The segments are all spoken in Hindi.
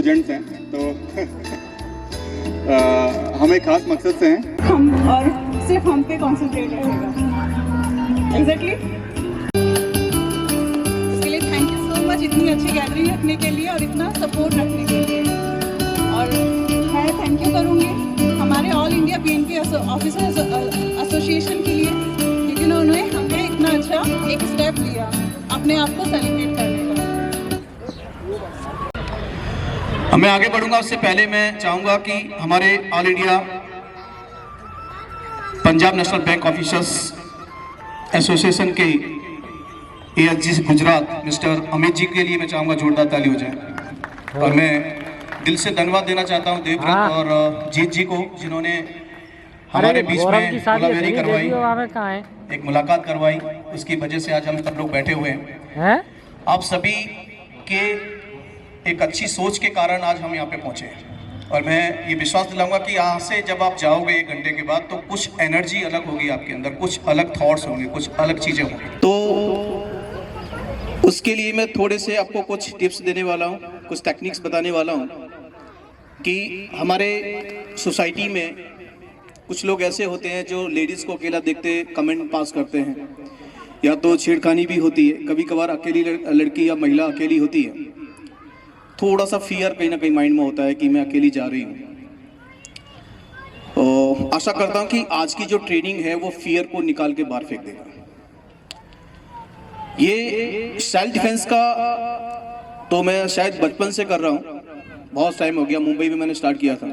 स्टूडेंट्स हैं, तो हम एक खास मकसद से हैं। हम और सिर्फ हम पे कॉन्सेंट्रेट रहेगा। एग्जैक्टली। इसके लिए थैंक यू सो मच, इतनी अच्छी गैदरिंग रखने के लिए और इतना सपोर्ट रखने के लिए। और मैं थैंक यू करूँगी हमारे all India PNP officers association के लिए, क्योंकि उन्होंने हमें इतना अच्छा एक स्टेप लिया अपने आप को सेलिब्रेट करने का। मैं आगे बढ़ूंगा उससे पहले मैं चाहूंगा कि हमारे all India Punjab national bank officers association के ASG गुजरात मिस्टर अमित जी के लिए मैं चाहूंगा जोरदार ताली हो जाए। और मैं दिल से धन्यवाद देना चाहता हूं देवव्रत और जीत जी को, जिन्होंने हमारे बीच में कोलावेरी करवाई, एक मुलाकात करवाई। उसकी वजह से आज हम सब लोग बैठे हुए हैं। आप सभी के एक अच्छी सोच के कारण आज हम यहाँ पे पहुँचे हैं। और मैं ये विश्वास दिलाऊंगा कि यहाँ से जब आप जाओगे 1 घंटे के बाद, तो कुछ एनर्जी अलग होगी आपके अंदर, कुछ अलग थॉट्स होंगे, कुछ अलग चीज़ें होंगी। तो उसके लिए मैं थोड़े से आपको कुछ टिप्स देने वाला हूँ, कुछ टेक्निक्स बताने वाला हूँ कि हमारे सोसाइटी में कुछ लोग ऐसे होते हैं जो लेडीज़ को अकेला देखते कमेंट पास करते हैं, या तो छेड़खानी भी होती है। कभी कभार अकेली लड़की या महिला अकेली होती है, थोड़ा सा फियर कहीं ना कहीं माइंड में होता है कि मैं अकेली जा रही हूँ। तो आशा करता हूँ कि आज की जो ट्रेनिंग है वो फियर को निकाल के बाहर फेंक देगा। ये सेल्फ डिफेंस का तो मैं शायद बचपन से कर रहा हूँ, बहुत टाइम हो गया, मुंबई में मैंने स्टार्ट किया था।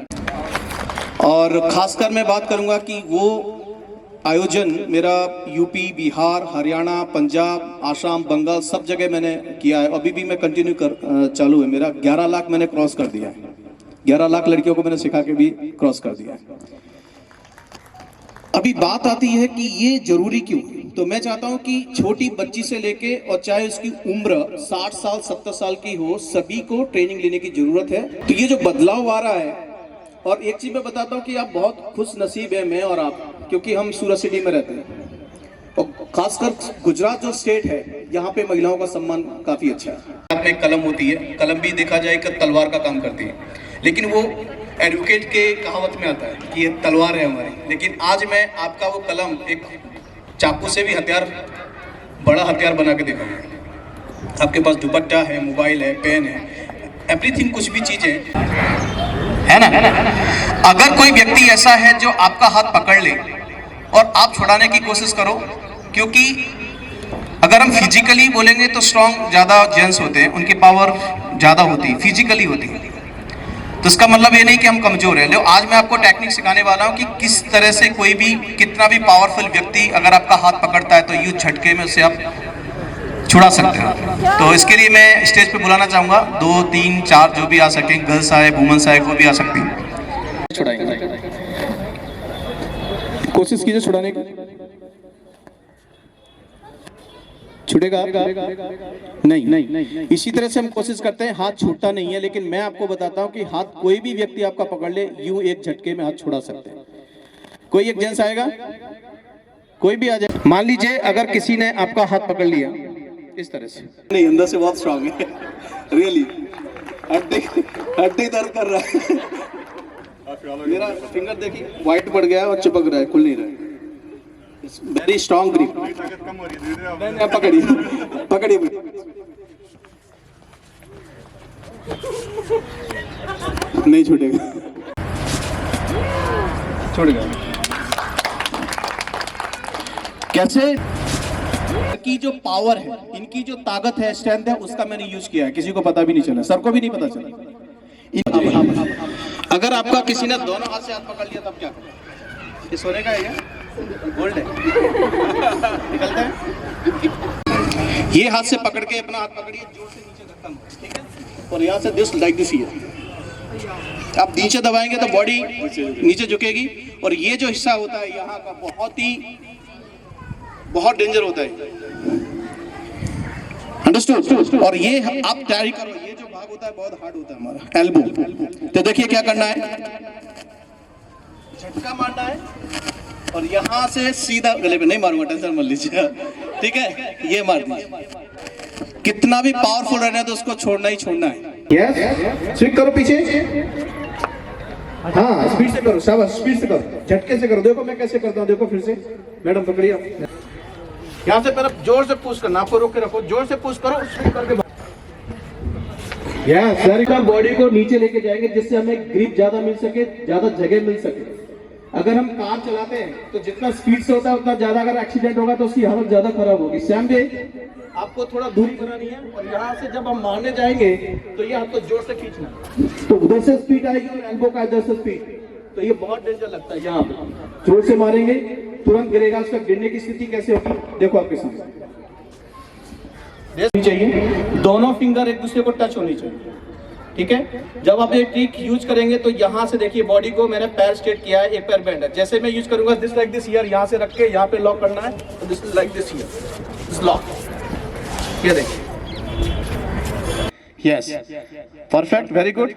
और खासकर मैं बात करूँगा कि वो आयोजन मेरा यूपी, बिहार, हरियाणा, पंजाब, आसाम, बंगाल सब जगह मैंने किया है। अभी भी मैं कंटिन्यू चालू है। मेरा 11 लाख मैंने क्रॉस कर दिया है। 11 लाख लड़कियों को मैंने सिखा के भी क्रॉस कर दिया है। अभी बात आती है कि ये जरूरी क्यों, तो मैं चाहता हूं कि छोटी बच्ची से लेके और चाहे उसकी उम्र 60 साल 70 साल की हो, सभी को ट्रेनिंग लेने की जरूरत है। तो ये जो बदलाव आ रहा है, और एक चीज मैं बताता हूँ कि आप बहुत खुश नसीब है, मैं और आप, क्योंकि हम सूरत सिटी में रहते हैं। और खासकर गुजरात जो स्टेट है, यहाँ पे महिलाओं का सम्मान काफी अच्छा है। हाथ में कलम होती है, कलम भी देखा जाए कि तलवार का काम करती है, लेकिन वो एडवोकेट के कहावत में आता है कि ये तलवार है हमारी। लेकिन आज मैं आपका वो कलम एक चाकू से भी हथियार, बड़ा हथियार बना के दिखाऊंगा। आपके पास दुपट्टा है, मोबाइल है, पेन है, एवरीथिंग, कुछ भी चीजें है ना। अगर कोई व्यक्ति ऐसा है जो आपका हाथ पकड़ ले और आप छुड़ाने की कोशिश करो, क्योंकि अगर हम फिजिकली बोलेंगे तो स्ट्रॉन्ग ज्यादा जेंट्स होते हैं, उनकी पावर ज्यादा होती है, फिजिकली होती है। तो इसका मतलब ये नहीं कि हम कमजोर हैं। आज मैं आपको टेक्निक सिखाने वाला हूँ कि किस तरह से कोई भी, कितना भी पावरफुल व्यक्ति अगर आपका हाथ पकड़ता है तो यूं झटके में उसे आप छुड़ा सकते हैं। तो इसके लिए मैं स्टेज पे बुलाना चाहूंगा 2, 3, 4 जो भी आ सके, गर्ल्स आए, वुमेन्स आए, वो भी आ सकती हैं। छुड़ाएंगे, कोशिश कीजिए छुड़ाने की। छूटेगा नहीं। इसी तरह से हम कोशिश करते हैं, हाथ छूटता नहीं है, लेकिन मैं आपको बताता हूं कि हाथ कोई भी व्यक्ति आपका पकड़ ले, यूं एक झटके में हाथ छुड़ा सकते हैं। कोई एक जेंट्स आएगा, कोई भी आ जाए। मान लीजिए अगर किसी ने आपका हाथ पकड़ लिया इस तरह से, नहीं, अंदर से बहुत स्ट्रांग है रियली, हड्डी दर्द कर रहा है। मेरा फिंगर देखिए व्हाइट पड़ गया है और चिपक रहा है, खुल नहीं रहा है। Very strong grip. पकड़िए नहीं छूटेगा, छोड़ेगा कैसे? की जो पावर है, इनकी जो ताकत है, स्ट्रेंथ है, उसका मैंने यूज किया है। किसी को पता भी नहीं चला, सर को भी नहीं पता चला। अगर आपका किसी ने दोनों हाथ से हाथ पकड़ लिया तब क्या करें? ये सोने का है क्या? गोल्ड है निकलता है। ये हाथ से पकड़ के अपना हाथ पकड़िए, जोर से नीचे धक्का मारो, ठीक है? और यहाँ से दिस लाइक दिस हियर। आप नीचे दबाएंगे तो बॉडी नीचे झुकेगी, और ये जो हिस्सा होता है यहाँ का बहुत डेंजर होता है। अंडरस्टूड? और ये आप तैयारी करो, ये जो भाग होता है बहुत हार्ड होता है हमारा एल्बो। तो देखिए क्या करना है, झटका मारना है और यहाँ से सीधा गले पे, नहीं मारूंगा, टेंशन मत लीजिए, ठीक है? ये मार दीजिए। कितना भी पावरफुल रहना है तो उसको छोड़ना ही छोड़ना है। यस, स्विच करो पीछे, हाँ स्पीड से करो, शाबाश स्पीड से करो, झटके से करो। देखो मैं कैसे करता हूँ, देखो फिर से, मैडम पकड़िए आप। यहाँ से पहले जोर से पुश करना, आपको रोक के रखो, जोर से पुश करो, स्विच करके यस वेरी गुड। बॉडी को नीचे लेके जाएंगे जिससे हमें ग्रिप ज्यादा मिल सके, ज्यादा जगह मिल सके। अगर हम कार चलाते हैं तो जितना स्पीड से होता है उतना ज्यादा, अगर एक्सीडेंट होगा तो उसकी हालत ज्यादा खराब होगी। समझे, आपको थोड़ा दूरी बनानी है और यहाँ से जब हम मारने जाएंगे तो ये आपको जोर से खींचना, तो उधर से स्पीड आएगी और एल्बो का इधर से स्पीड, तो ये बहुत डेंजर लगता है। यहाँ पे जोर से मारेंगे तुरंत गिरेगा, उसका गिरने की स्थिति कैसे होगी देखो आपके सामने। चाहिए दोनों फिंगर एक दूसरे को टच होनी चाहिए, ठीक है। जब आप ये ट्रिक यूज करेंगे तो यहाँ से देखिए बॉडी को मैंने पैर स्ट्रेट किया है, एक पैर बेंड है। जैसे मैं यूज करूंगा दिस लाइक दिस ईयर, यहाँ से रख के यहाँ पे लॉक करना है, तो this like this year, this lock, ये देखिए। Yes perfect, very good,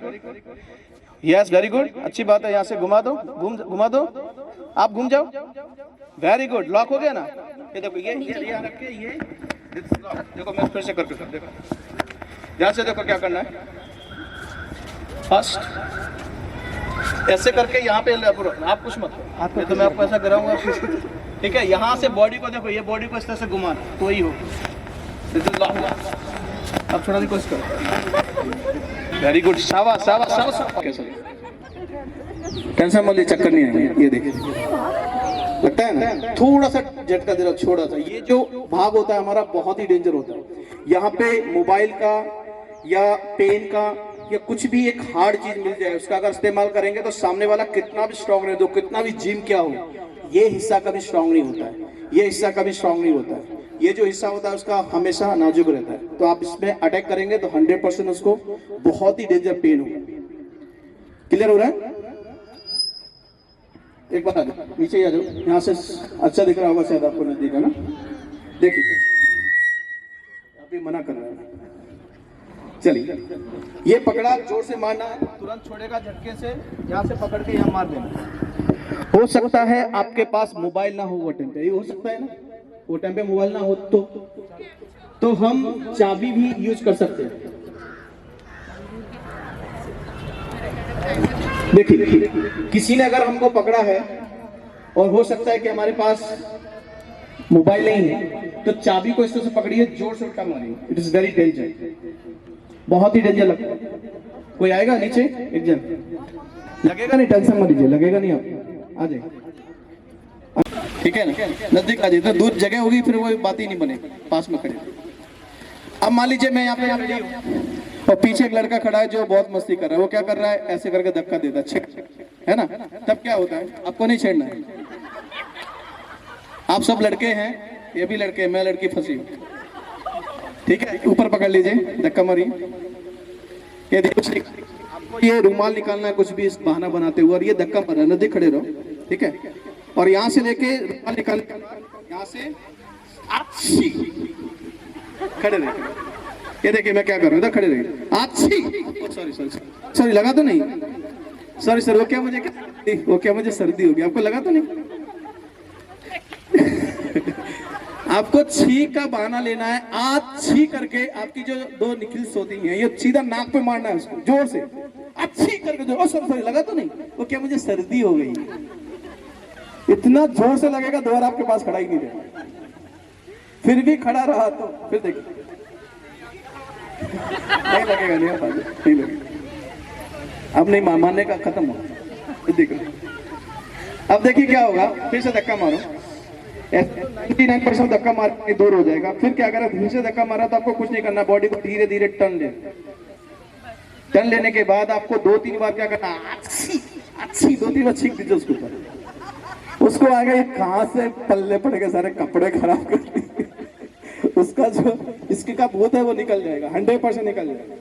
yes very good, अच्छी बात है। यहाँ से घुमा दो, घुमा दो, आप घूम जाओ, वेरी गुड, लॉक हो गया ना। ये देखो ये यहाँ रख के ये देखो, मैं फिर से करके देखो, ध्यान से देखो क्या करना है। फर्स्ट ऐसे करके यहाँ पे आप कुछ मत करो, तो मैं आपको ऐसा कराऊंगा, ठीक है। यहाँ से बॉडी को देखो, ये बॉडी को इस तरह से घुमाना, तो ही हो। अब थोड़ा सी कोशिश करो, वेरी गुड, शाबाश शाबाश शाबाश। कैसा टेंशन मत लीजिए, चक्कर नहीं आएगा। ये देखिए लगता है ना, थोड़ा सा झटका दे रहा, छोटा सा। ये जो भाग होता है हमारा बहुत ही डेंजर होता है। यहाँ पे मोबाइल का या पेन का या कुछ भी एक हार्ड चीज मिल जाए, उसका अगर इस्तेमाल करेंगे तो सामने वाला कितना भी स्ट्रांग रहे, तो कितना भी जिम क्या हो, ये हिस्सा कभी स्ट्रांग नहीं होता है, ये हिस्सा कभी स्ट्रांग नहीं होता है। ये जो हिस्सा होता है उसका हमेशा नाजुक रहता है। तो आप इसमें अटैक करेंगे तो 100% उसको बहुत ही डेंजर पेन होगा। क्लियर हो रहा है? एक बार नीचे आ जाओ, यहाँ से अच्छा दिख रहा होगा शायद आपको, नजदीक है ना। देखिए अभी मना कर रहा है, चलिए ये पकड़ा, जोर से मारना है, तुरंत छोड़ेगा झटके से, यहाँ से पकड़ के यहाँ मार देना। हो सकता है आपके पास मोबाइल ना हो वो टाइम पे, ये हो सकता है ना, वो टाइम पे मोबाइल ना हो तो हम चाबी भी यूज कर सकते हैं। देखिए किसी ने अगर हमको पकड़ा है और हो सकता है कि हमारे पास मोबाइल नहीं है, तो चाबी को इस तरह से पकड़िए, जोर से उठा मारिए। इट इज वेरी डेंजर, बहुत ही डेंजर लगता है। कोई आएगा नीचे, एक जन लगेगा नहीं, टेंशन मत लीजिए, लगेगा नहीं, आप आ जाए, ठीक है ना। नजदीक आ जाइए, दूर जगह होगी फिर वो बात ही नहीं बनेगी, पास में खड़े। अब मान लीजिए मैं यहाँ पे और पीछे एक लड़का खड़ा है जो बहुत मस्ती कर रहा है। वो क्या कर रहा है, ऐसे करके धक्का देता है ना, तब क्या होता है, आपको नहीं छेड़ना है। आप सब लड़के हैं, ये भी लड़के, मैं लड़की फंसी हूँ, ठीक है। ऊपर पकड़ लीजिए, धक्का मारिए, ये कुछ आपको ये रुमाल निकालना है, कुछ भी इस बहाना बनाते हुए, और ये धक्का मार रहा है, नजदीक खड़े रहो, ठीक है। और यहाँ से लेके रुमाल निकाल, यहाँ से खड़े रहे। ये देखिए मैं क्या कर रहा हूँ, इधर खड़े रहिए। अच्छी सॉरी सॉरी सॉरी, लगा तो नहीं, सॉरी सर, वो क्या मुझे सर्दी होगी, आपको लगा तो नहीं। आपको छी का बहाना लेना है, आज छी करके आपकी जो दो निकल्स होती हैं ये सीधा नाक पे मारना है उसको जोर से, अच्छी करके जोर। सॉरी लगा तो नहीं, वो क्या मुझे सर्दी हो गई, इतना जोर से लगेगा दोबारा आपके पास खड़ा ही नहीं रहेगा। फिर भी खड़ा रहा तो फिर देखिए नहीं लगेगा, नहीं लगेगा, अब नहीं मारने का खत्म हो। देखो अब देखिए क्या होगा, फिर से धक्का मारो, 99% धक्का मार के दूर हो जाएगा। फिर क्या करा, फिर से धक्का मारा तो आपको कुछ नहीं करना, बॉडी को धीरे धीरे टर्न लेने के बाद आपको 2-3 बार क्या करना, अच्छी 2-3 बार छींक दीजिए उसके ऊपर। उसको आगे कहां से पल्ले पड़ गए, सारे कपड़े खराब कर दिए, उसका जो इसके का भूत है वो निकल जाएगा, 100% निकल जाएगा।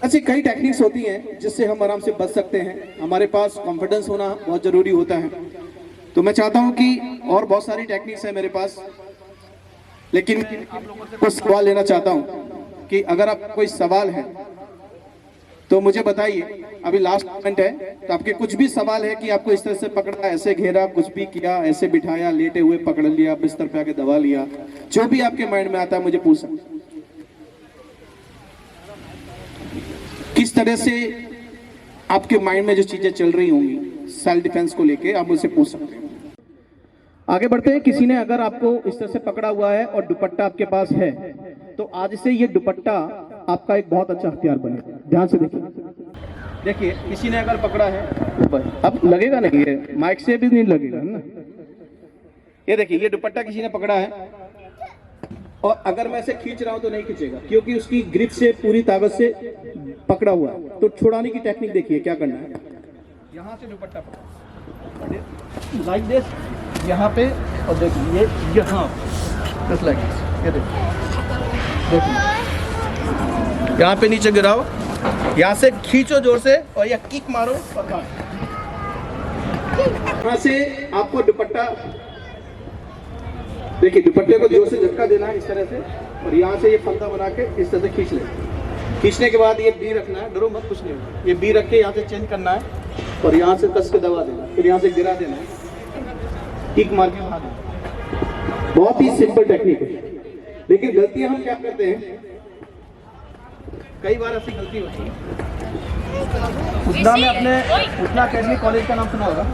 अच्छी कई टेक्निक्स होती हैं जिससे हम आराम से बच सकते हैं। हमारे पास कॉन्फिडेंस होना बहुत जरूरी होता है। तो मैं चाहता हूं कि और बहुत सारी टेक्निक्स है मेरे पास, लेकिन आप लोगों से कुछ सवाल लेना चाहता हूं कि अगर आपका कोई सवाल है तो मुझे बताइए। अभी लास्ट मोमेंट है, तो आपके कुछ भी सवाल है कि आपको इस तरह से पकड़ा, ऐसे घेरा, कुछ भी किया, ऐसे बिठाया, लेटे हुए पकड़ लिया, बिस्तर पे आके दबा लिया, जो भी आपके माइंड में आता है मुझे पूछ सकते। तरह से आपके माइंड में जो चीजें चल रही होंगी सेल्फ डिफेंस को लेके, आप मुझसे पूछ सकते हैं। आगे बढ़ते हैं। किसी ने अगर आपको इस तरह से पकड़ा हुआ है और दुपट्टा आपके पास है, तो आज से ये दुपट्टा आपका एक बहुत अच्छा हथियार बनेगा। ध्यान से देखिए, देखिए किसी ने अगर पकड़ा है ऊपर, अब लगेगा नहीं, ये माइक से भी नहीं लगेगा ना। ये देखिए, ये दुपट्टा किसी ने पकड़ा है और अगर मैं इसे खींच रहा हूं तो नहीं खींचेगा, क्योंकि उसकी ग्रिप से पूरी ताकत से पकड़ा हुआ है। तो छुड़ाने की टेक्निक देखिए क्या करना है। यहाँ से दुपट्टा पकड़ो लाइक दिस, यहाँ पे, और देखिए ये यहाँ जस्ट लाइक दिस, ये देखिए यहाँ पे नीचे गिराओ, यहाँ से खींचो जोर से और या किक मारो और यहाँ से आपको दुपट्टा, देखिए दुपट्टे को जोर से झटका देना है इस तरह से, और यहाँ से ये फंदा बना के इस तरह से खींच ले। खींचने के बाद ये बी रखना है, डरो मत, कुछ नहीं होगा। ये बी रख के यहाँ से चेंज करना है और यहाँ से कस के दबा देना, फिर यहाँ से गिरा देना है, किक मार के भाग देना। बहुत ही सिंपल टेक्निक है, लेकिन गलतियां हम क्या करते हैं, कई बार ऐसी गलती होती है। उतना अकेडमी कॉलेज का नाम सुना होगा,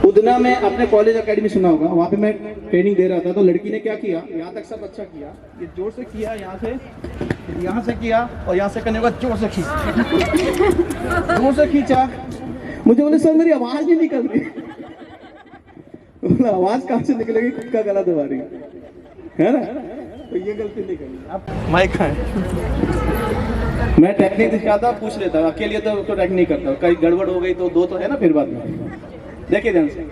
उदना में अपने कॉलेज अकेडमी सुना होगा, वहाँ पे मैं ट्रेनिंग दे रहा था। तो लड़की ने क्या किया, यहाँ तक सब अच्छा किया, ये जोर से किया, यहाँ से किया और यहाँ से करने के बाद जोर से खींचा, जोर से खींचा। मुझे बोले सर मेरी आवाज नहीं निकल रही। आवाज कहाँ से निकलेगी, खुद का गला दबा रही है ना, तो ये गलती नहीं करनी। आप माइक है, मैं टेक्निक दिखाता, पूछ लेता, अकेले तो टेक्निक नहीं करता, कहीं गड़बड़ हो गई तो दो तो है ना फिर बाद में। देखिए ध्यान से,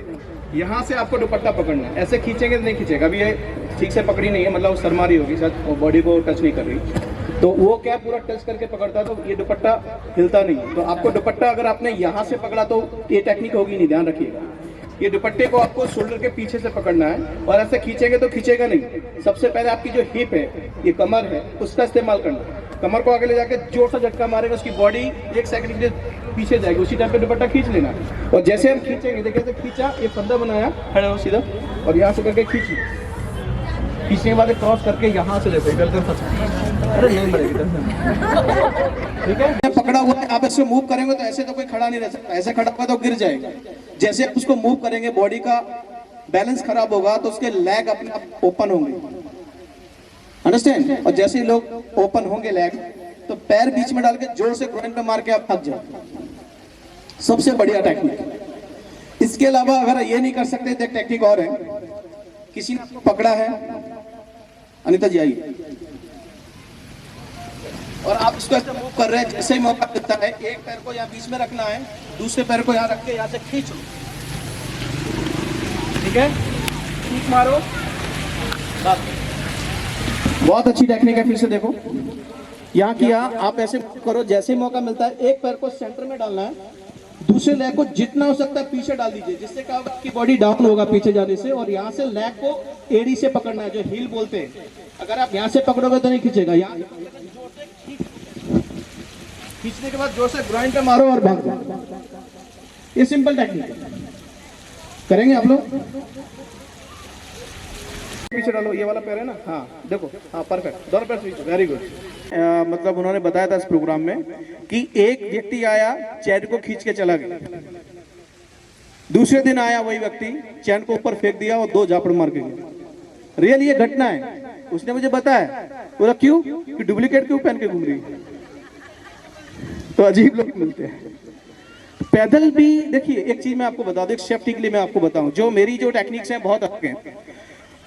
यहाँ से आपको दुपट्टा पकड़ना है, ऐसे खींचेंगे तो नहीं खींचेगा। अभी ये ठीक से पकड़ी नहीं है, मतलब शर्मा रही होगी शायद, बॉडी को टच नहीं कर रही, तो वो क्या पूरा टच करके पकड़ता है तो ये दुपट्टा हिलता नहीं। तो आपको दुपट्टा अगर आपने यहाँ से पकड़ा तो ये टेक्निक होगी नहीं, ध्यान रखिएगा। ये दुपट्टे को आपको शोल्डर के पीछे से पकड़ना है और ऐसे खींचेंगे तो खींचेगा नहीं। सबसे पहले आपकी जो हिप है, ये कमर है, उसका इस्तेमाल करना है। कमर को आगे ले जाके जोर से झटका मारेगा, उसकी बॉडी 1 सेकंड के लिए पीछे जाएगी, उसी टाइम पे दुपट्टा खींच लेना। और जैसे हम खींचेंगे, देखिए ऐसे खींचा, ये फंदा बनाया, खड़े हो सीधा, और यहाँ से करके खींच लिया। खींचने के बाद क्रॉस करके यहाँ से लेते, अरे नहीं मरेगी, ठीक है। पकड़ा हुआ है, आप ऐसे मूव करेंगे तो ऐसे तो कोई खड़ा नहीं रह सकता, ऐसे खड़ा हुआ तो गिर जाएगा। जैसे आप उसको मूव करेंगे, बॉडी का बैलेंस खराब होगा तो उसके लेग अपने आप ओपन होंगे, अंडरस्टैंड। और जैसे ही लोग ओपन होंगे लेग, तो पैर बीच में डाल के जोर से ग्राइंड पे मार के आप थक जाओ, सबसे बढ़िया टेक्निक। इसके अलावा अगर ये नहीं कर सकते तो एक टेक्निक और है, किसी ने पकड़ा है, अनिता जी आइए, और आप उसको ऐसे मूव कर रहे हैं, जैसे ही मौका मिलता है एक पैर को यहाँ बीच में रखना है, दूसरे पैर को यहाँ रख के यहाँ से खींचो, ठीक है, किक मारो, बस। बहुत अच्छी टेक्निक है। फिर से देखो, यहाँ किया, आप ऐसे करो, जैसे ही मौका मिलता है एक पैर को सेंटर में डालना है, दूसरे लेग को जितना हो सकता है पीछे डाल दीजिए, जिससे क्या होगा, आपकी बॉडी डाउन होगा पीछे जाने से। और यहाँ से लेग को एड़ी से पकड़ना है, जो हील बोलते हैं। अगर आप यहाँ से पकड़ोगे तो नहीं खींचेगा, यहाँ खींचने के बाद जोर से ग्राइंड पे मारो और भाग जाओ। ये सिंपल टेक्निक है, करेंगे आप लोग। पीछे डालो, ये वाला पैर है ना, हाँ देखो, हाँ परफेक्ट, दोनों पैर पीछे, वेरी गुड। मतलब उन्होंने बताया था इस प्रोग्राम में कि एक व्यक्ति आया, चैन को खींच के चला गया, दूसरे दिन आया वही व्यक्ति, चैन को ऊपर फेंक दिया और 2 झापड़ मार के गया। रियल ये घटना है, उसने मुझे बताया। बोला क्यों, कि डुप्लीकेट क्यों पहन के घूम रही है। तो अजीब लोग मिलते हैं। पैदल भी देखिए, एक चीज मैं आपको बता दूं, एक सेफ्टी के लिए मैं आपको बताऊं, जो मेरी जो टेक्निक्स हैं बहुत अलग हैं।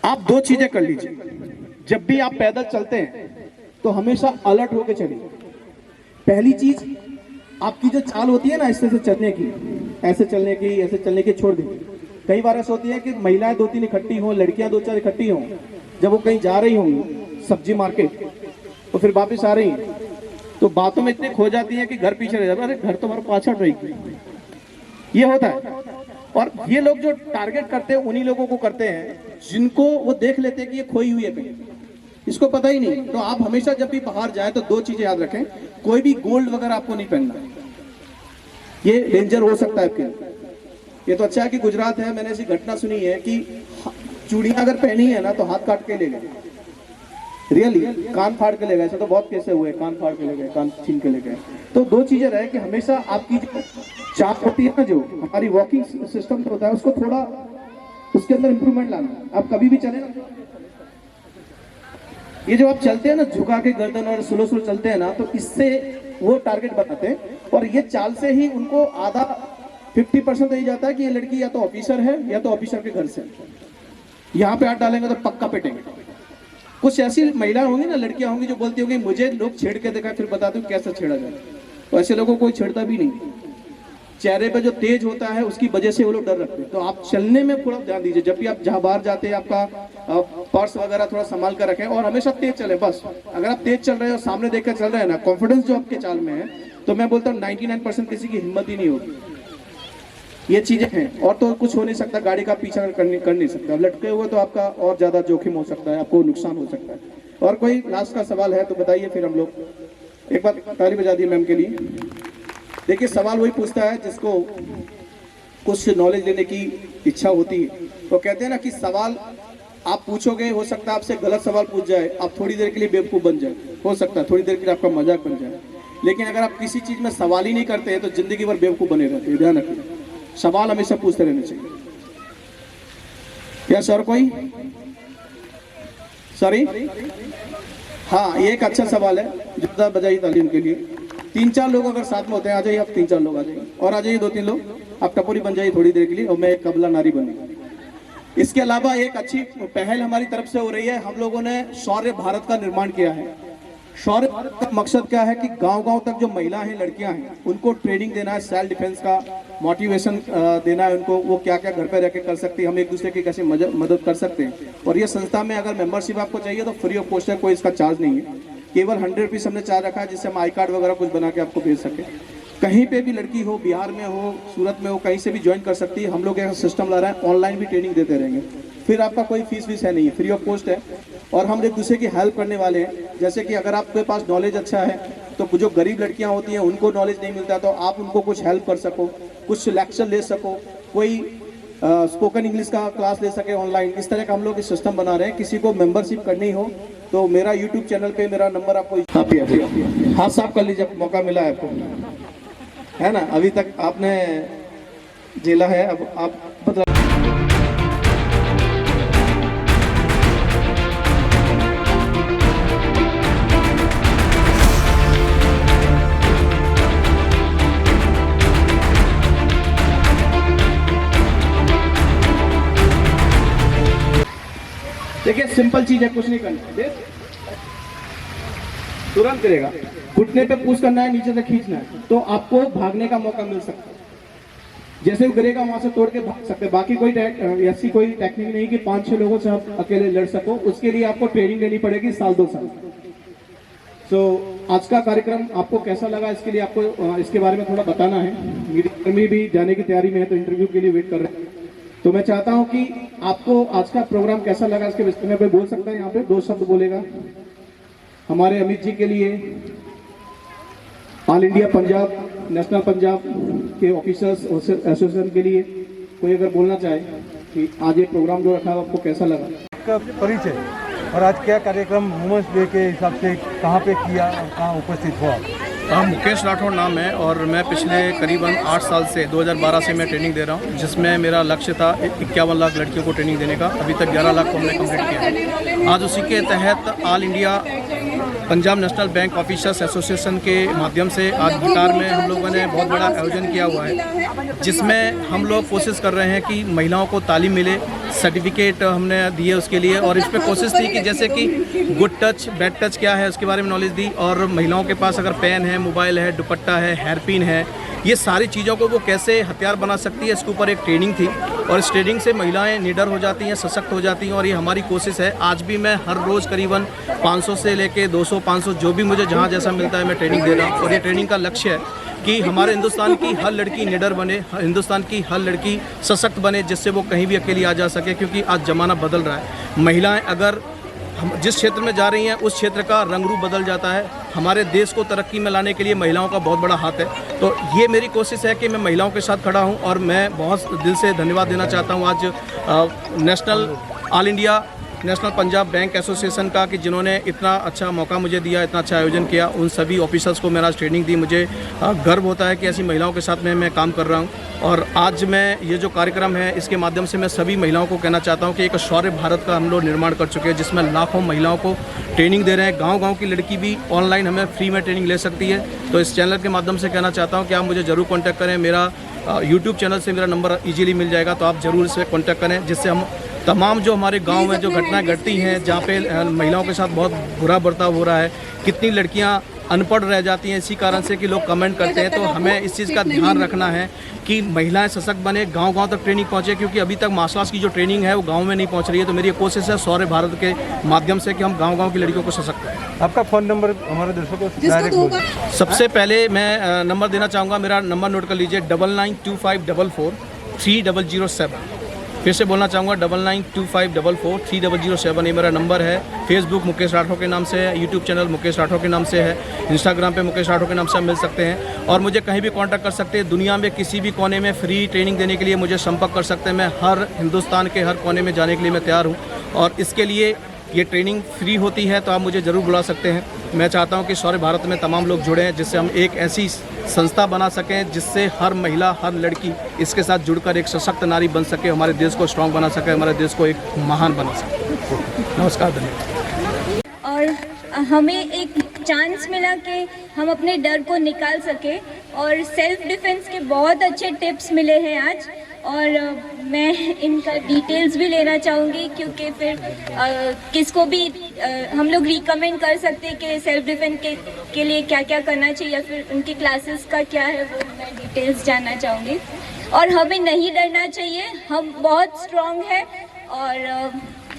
आप 2 चीजें कर लीजिए, जब भी आप पैदल चलते हैं तो हमेशा अलर्ट होकर चलिए। पहली चीज, आपकी जो चाल होती है ना इस तरह से चलने की, ऐसे चलने की छोड़ दीजिए। कई बार ऐसा होती है कि महिलाएं 2-3 इकट्ठी हों, लड़कियां 2-4 इकट्ठी हों, जब वो कहीं जा रही होंगी सब्जी मार्केट, तो फिर वापस आ रही हैं, तो बातों में इतने खो जाती है कि घर पीछे रह जाता है, अरे घर तो हमारा पाछड़ रही, ये होता है। और ये लोग जो टारगेट करते हैं उन्हीं लोगों को करते हैं जिनको वो देख लेते हैं कि ये खोई हुई है कहीं, इसको पता ही नहीं। तो आप हमेशा जब भी बाहर जाए तो 2 चीजें याद रखें, कोई भी गोल्ड वगैरह आपको नहीं पहनना, ये डेंजर हो सकता है आपके लिए। ये तो अच्छा है कि गुजरात है, मैंने ऐसी घटना सुनी है कि चूड़ियां अगर पहनी है ना तो हाथ काट के ले गए, रियली कान फाड़ के ले गए, ऐसा तो बहुत कैसे हुए, कान फाड़ के ले गए, कान छीन के ले गए। तो दो चीजें रहे कि हमेशा आपकी जो चाप होती है ना, जो हमारी वॉकिंग सिस्टम होता है, उसको थोड़ा उसके अंदर इंप्रूवमेंट लाना। आप कभी भी चले ना, ये जो आप चलते हैं ना झुका के गर्दन और स्लो स्लो चलते हैं ना, तो इससे वो टारगेट बनाते हैं। और ये चाल से ही उनको आधा 50% तो ये जाता है कि ये लड़की या तो ऑफिसर है या तो ऑफिसर के घर से। यहाँ पे हाथ डालेंगे तो पक्का पिटेंगे। कुछ ऐसी महिलाएं होंगी ना, लड़कियां होंगी जो बोलती होंगी मुझे लोग छेड़ के देखा फिर बता दूं कैसे छेड़ा जाए। तो ऐसे लोगों को कोई छेड़ता भी नहीं। चेहरे पे जो तेज होता है उसकी वजह से वो लोग डर रखते हैं। तो आप चलने में थोड़ा ध्यान दीजिए, जब भी आप जहाँ बाहर जाते हैं आपका पर्स वगैरह थोड़ा संभाल कर रखें और हमेशा तेज चले। बस अगर आप तेज चल रहे हैं और सामने देख कर चल रहे हैं ना, कॉन्फिडेंस जो आपके चाल में है, तो मैं बोलता हूँ 99% किसी की हिम्मत ही नहीं होगी। ये चीजें हैं और तो कुछ हो नहीं सकता, गाड़ी का पीछा कर नहीं सकता। लटके हुए तो आपका और ज्यादा जोखिम हो सकता है, आपको नुकसान हो सकता है। और कोई लास्ट का सवाल है तो बताइए, फिर हम लोग एक बार ताली बजा दी मैम के लिए। देखिए सवाल वही पूछता है जिसको कुछ नॉलेज लेने की इच्छा होती है। तो कहते हैं ना कि सवाल आप पूछोगे, हो सकता है आपसे गलत सवाल पूछ जाए, आप थोड़ी देर के लिए बेवकूफ़ बन जाए, हो सकता है थोड़ी देर के लिए आपका मजाक बन जाए। लेकिन अगर आप किसी चीज़ में सवाल ही नहीं करते हैं तो जिंदगी भर बेवकूफ़ बने रहते हैं। ध्यान रखिए, सवाल हमेशा पूछते रहने चाहिए। क्या सर कोई सॉरी? हाँ, ये एक अच्छा सवाल है, जोरदार बजाइए तालीम के लिए। 3-4 लोग अगर साथ में होते हैं, आ जाइए आप 3-4 लोग आ जाइए, और आ जाइए 2-3 लोग, आप टपोरी बन जाइए थोड़ी देर के लिए और मैं एक कबला नारी बनी। इसके अलावा एक अच्छी पहल हमारी तरफ से हो रही है। हम लोगों ने शौर्य भारत का निर्माण किया है। शौर्य भारत का मकसद क्या है कि गांव-गांव तक जो महिलाएं हैं, लड़कियां हैं, उनको ट्रेनिंग देना है, सेल्फ डिफेंस का मोटिवेशन देना है उनको, वो क्या क्या घर पे रह के कर सकती है, हम एक दूसरे की कैसे मदद कर सकते हैं। और ये संस्था में अगर मेंबरशिप आपको चाहिए तो फ्री ऑफ कॉस्ट है, कोई इसका चार्ज नहीं है। केवल 100 रुपीज़ हमने चार्ज रखा है, जिससे हम आई कार्ड वगैरह कुछ बना के आपको भेज सके। कहीं पे भी लड़की हो, बिहार में हो, सूरत में हो, कहीं से भी ज्वाइन कर सकती है। हम लोग ऐसा सिस्टम ला रहे हैं, ऑनलाइन भी ट्रेनिंग देते रहेंगे। फिर आपका कोई फीस वीस है नहीं है, फ्री ऑफ कॉस्ट है। और हम एक दूसरे की हेल्प करने वाले हैं। जैसे कि अगर आपके पास नॉलेज अच्छा है तो जो गरीब लड़कियां होती हैं उनको नॉलेज नहीं मिलता, तो आप उनको कुछ हेल्प कर सको, कुछ लेक्चर ले सको, कोई स्पोकन इंग्लिश का क्लास ले सके ऑनलाइन। इस तरह का हम लोग इस सिस्टम बना रहे हैं। किसी को मेंबरशिप करनी हो तो मेरा यूट्यूब चैनल पे मेरा नंबर आपको हाथ साफ कर लीजिए, मौका मिला है आपको, है ना। अभी तक आपने झेला है, अब आप बदला। देखिए सिंपल चीज है, कुछ नहीं करना, देख तुरंत करेगा। घुटने पे पुश करना है, नीचे से खींचना है, तो आपको भागने का मौका मिल सकता है। जैसे वो गिरेगा वहां से तोड़ के भाग सकते हैं। बाकी कोई ऐसी कोई टेक्निक नहीं कि 5-6 लोगों से आप अकेले लड़ सको। उसके लिए आपको ट्रेनिंग लेनी पड़ेगी 1-2 साल। तो आज का कार्यक्रम आपको कैसा लगा, इसके लिए आपको इसके बारे में थोड़ा बताना है। मीडिया कर्मी भी जाने की तैयारी में है, तो इंटरव्यू के लिए वेट कर रहे हैं। तो मैं चाहता हूं कि आपको आज का प्रोग्राम कैसा लगा, इसके विषय में कोई बोल सकता है यहाँ पे, 2 शब्द बोलेगा हमारे अमित जी के लिए, all India Punjab, national Punjab के ऑफिसर्स एसोसिएशन के लिए कोई अगर बोलना चाहे कि आज ये प्रोग्राम जो रखा है आपको कैसा लगा। का परिचय और आज क्या कार्यक्रम वुमेंस डे के हिसाब से कहाँ पे किया और कहाँ उपस्थित हुआ। मुकेश राठौड़ नाम है और मैं पिछले करीबन 8 साल से 2012 से मैं ट्रेनिंग दे रहा हूँ, जिसमें मेरा लक्ष्य था 51 लाख लड़कियों को ट्रेनिंग देने का। अभी तक 11 लाख को हमने कंप्लीट किया है। आज उसी के तहत all India Punjab national bank officers association के माध्यम से आज भटार में हम लोगों ने बहुत बड़ा आयोजन किया हुआ है, जिसमें हम लोग कोशिश कर रहे हैं कि महिलाओं को तालीम मिले। सर्टिफिकेट हमने दिए उसके लिए, और इस पर कोशिश थी कि जैसे कि गुड टच बैड टच क्या है उसके बारे में नॉलेज दी, और महिलाओं के पास अगर पेन है, मोबाइल है, दुपट्टा है, हेयरपिन है, ये सारी चीज़ों को वो कैसे हथियार बना सकती है, इसके ऊपर एक ट्रेनिंग थी। और इस ट्रेनिंग से महिलाएं निडर हो जाती हैं, सशक्त हो जाती हैं, और ये हमारी कोशिश है। आज भी मैं हर रोज़ करीबन 500 से लेके 200-500 जो भी मुझे जहाँ जैसा मिलता है मैं ट्रेनिंग दे रहा हूँ। और ये ट्रेनिंग का लक्ष्य है कि हमारे हिंदुस्तान की हर लड़की निडर बने, हिंदुस्तान की हर लड़की सशक्त बने, जिससे वो कहीं भी अकेली आ जा सके। क्योंकि आज ज़माना बदल रहा है। महिलाएं अगर जिस क्षेत्र में जा रही हैं उस क्षेत्र का रंग रूप बदल जाता है। हमारे देश को तरक्की में लाने के लिए महिलाओं का बहुत बड़ा हाथ है। तो ये मेरी कोशिश है कि मैं महिलाओं के साथ खड़ा हूँ, और मैं बहुत दिल से धन्यवाद देना चाहता हूँ आज national all India national Punjab bank association का कि जिन्होंने इतना अच्छा मौका मुझे दिया, इतना अच्छा आयोजन किया। उन सभी ऑफिसर्स को मैंने आज ट्रेनिंग दी। मुझे गर्व होता है कि ऐसी महिलाओं के साथ में मैं काम कर रहा हूँ। और आज मैं ये जो कार्यक्रम है इसके माध्यम से मैं सभी महिलाओं को कहना चाहता हूँ कि एक शौर्य भारत का हम लोग निर्माण कर चुके हैं, जिसमें लाखों महिलाओं को ट्रेनिंग दे रहे हैं। गाँव-गाँव की लड़की भी ऑनलाइन हमें फ्री में ट्रेनिंग ले सकती है। तो इस चैनल के माध्यम से कहना चाहता हूँ कि आप मुझे ज़रूर कॉन्टैक्ट करें। मेरा यूट्यूब चैनल से मेरा नंबर इजीली मिल जाएगा, तो आप ज़रूर इससे कॉन्टैक्ट करें, जिससे हम तमाम जो हमारे गांव में जो घटनाएं घटती हैं, जहाँ पे महिलाओं के साथ बहुत बुरा बर्ताव हो रहा है, कितनी लड़कियां अनपढ़ रह जाती हैं इसी कारण से कि लोग कमेंट करते हैं। तो हमें इस चीज़ का ध्यान रखना है कि महिलाएं सशक्त बने, गांव-गांव तक ट्रेनिंग पहुंचे, क्योंकि अभी तक मार्शल आर्ट्स की जो ट्रेनिंग है वो गांव में नहीं पहुंच रही है। तो मेरी कोशिश है शौर्य भारत के माध्यम से कि हम गाँव-गाँव की लड़कियों को सशक्त करें। आपका फ़ोन नंबर हमारे दर्शकों को डायरेक्ट बोल दीजिए। सबसे पहले मैं नंबर देना चाहूँगा। मेरा नंबर नोट कर लीजिए 9925443007। फिर से बोलना चाहूँगा 9925443007। ये मेरा नंबर है। फेसबुक मुकेश राठौर के नाम से है, यूट्यूब चैनल मुकेश राठौर के नाम से है, इंस्टाग्राम पे मुकेश राठौर के नाम से आप मिल सकते हैं। और मुझे कहीं भी कांटेक्ट कर सकते हैं। दुनिया में किसी भी कोने में फ्री ट्रेनिंग देने के लिए मुझे संपर्क कर सकते हैं। मैं हर हिंदुस्तान के हर कोने में जाने के लिए मैं तैयार हूँ। और इसके लिए ये ट्रेनिंग फ्री होती है, तो आप मुझे ज़रूर बुला सकते हैं। मैं चाहता हूँ कि शौर्य भारत में तमाम लोग जुड़ें, जिससे हम एक ऐसी संस्था बना सकें जिससे हर महिला, हर लड़की इसके साथ जुड़कर एक सशक्त नारी बन सके, हमारे देश को स्ट्रॉन्ग बना सके, हमारे देश को एक महान बना सके। नमस्कार, धन्यवाद। और हमें एक चांस मिला कि हम अपने डर को निकाल सके, और सेल्फ डिफेंस के बहुत अच्छे टिप्स मिले हैं आज। और मैं इनका डिटेल्स भी लेना चाहूँगी, क्योंकि फिर किसको भी हम लोग रिकमेंड कर सकते हैं कि सेल्फ डिफेंस के लिए क्या क्या करना चाहिए, या फिर उनकी क्लासेस का क्या है, वो मैं डिटेल्स जानना चाहूँगी। और हमें नहीं डरना चाहिए, हम बहुत स्ट्रॉन्ग हैं। और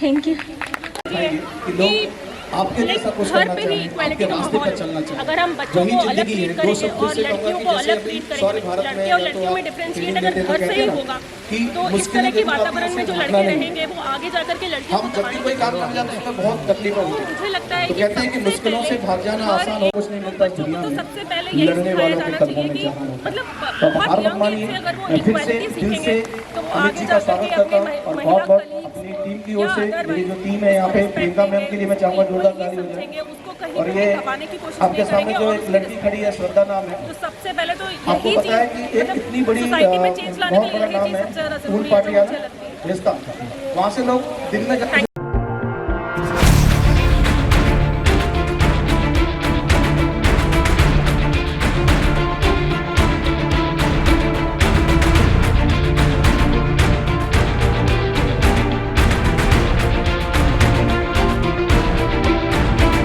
थैंक यू। आपके जैसा कुछ करना चाहिए, आपके रास्ते पर चलना चाहिए। अगर हम बच्चों को अलग ट्रीट करेंगे और लड़कियों को अलग ट्रीट करेंगे, लड़के और लड़कियों में डिफरेंशिएट अगर घर से ही होगा, तो इस तरह के वातावरण में जो लड़के रहेंगे वो आगे जाकर के लड़कियों को जब भी कोई काम करने जाते हैं बहुत तकलीफ होती है। मुझे लगता है तो कहते हैं कि मुश्किलों से भाग जाना आसान हो, कुछ नहीं मिलता दुनिया में। सबसे पहले यही सिखाया जाना चाहिए कि मतलब बहुत यंग एज से अगर वो इक्वालिटी सीखेंगे तो वो आगे जा करके अपनी महिला अपनी टीम की ओर से मेरी जो टीम है यहाँ पे प्रियंका मैम के लिए मैं चाहूँगा जोरदार ताली हो जाए। उसको कहीं और ये दबाने की कोशिश आपके सामने जो एक लड़की खड़ी है, श्रद्धा नाम है, तो सबसे पहले तो आपको यही पता है कि एक चीज इतनी बड़ी सोसाइटी में चेंज लाने के बहुत लिए बड़ा यही नाम चीज है सबसे ज्यादा फूल जरूरी है, जो पाटियाला मुझे लगती है। वहाँ से लोग दिन में